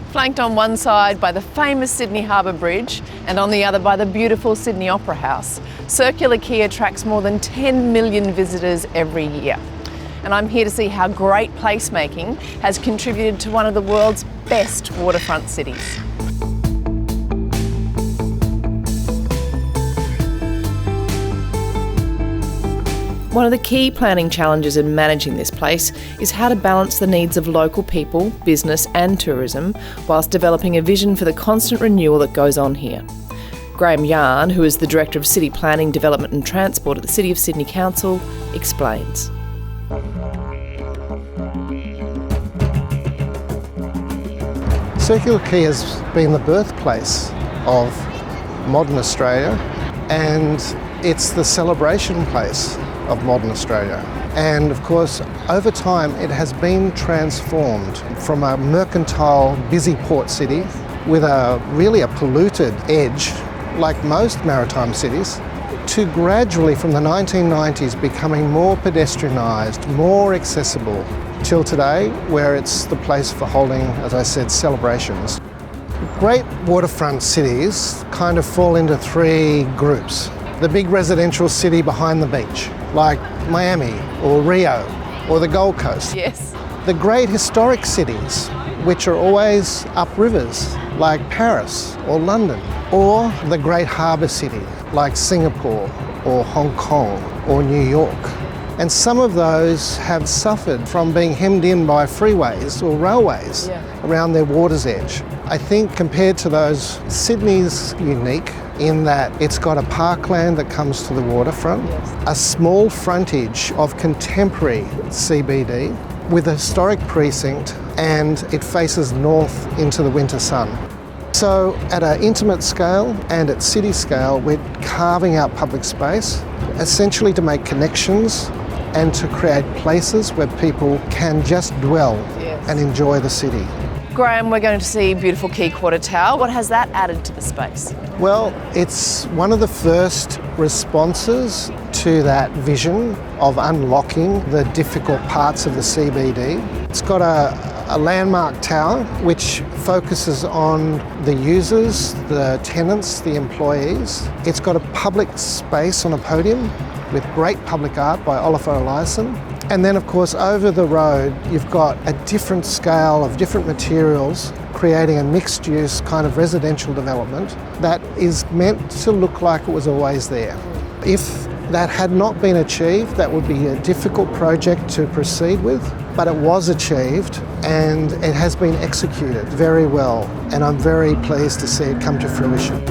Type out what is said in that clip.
Flanked on one side by the famous Sydney Harbour Bridge and on the other by the beautiful Sydney Opera House, Circular Quay attracts more than 10 million visitors every year. And I'm here to see how great placemaking has contributed to one of the world's best waterfront cities. One of the key planning challenges in managing this place is how to balance the needs of local people, business and tourism, whilst developing a vision for the constant renewal that goes on here. Jahn, who is the Director of City Planning, Development and Transport at the City of Sydney Council, explains. Circular Quay has been the birthplace of modern Australia, and it's the celebration place of modern Australia. And of course, over time it has been transformed from a mercantile, busy port city with really a polluted edge, like most maritime cities, to gradually from the 1990s becoming more pedestrianised, more accessible, till today where it's the place for holding, as I said, celebrations. Great waterfront cities kind of fall into three groups. The big residential city behind the beach, like Miami or Rio or the Gold Coast. Yes. The great historic cities, which are always up rivers, like Paris or London, or the great harbour city, like Singapore or Hong Kong or New York. And some of those have suffered from being hemmed in by freeways or railways around their water's edge. I think compared to those, Sydney's unique in that it's got a parkland that comes to the waterfront, a small frontage of contemporary CBD with a historic precinct, and it faces north into the winter sun. So at an intimate scale and at city scale, we're carving out public space, essentially to make connections and to create places where people can just dwell and enjoy the city. Graham, we're going to see beautiful Quay Quarter Tower. What has that added to the space? Well, it's one of the first responses to that vision of unlocking the difficult parts of the CBD. It's got a landmark tower which focuses on the users, the tenants, the employees. It's got a public space on a podium with great public art by Oliver Eliasson. And then of course over the road you've got a different scale of different materials creating a mixed use kind of residential development that is meant to look like it was always there. If that had not been achieved, that would be a difficult project to proceed with, but it was achieved and it has been executed very well, and I'm very pleased to see it come to fruition.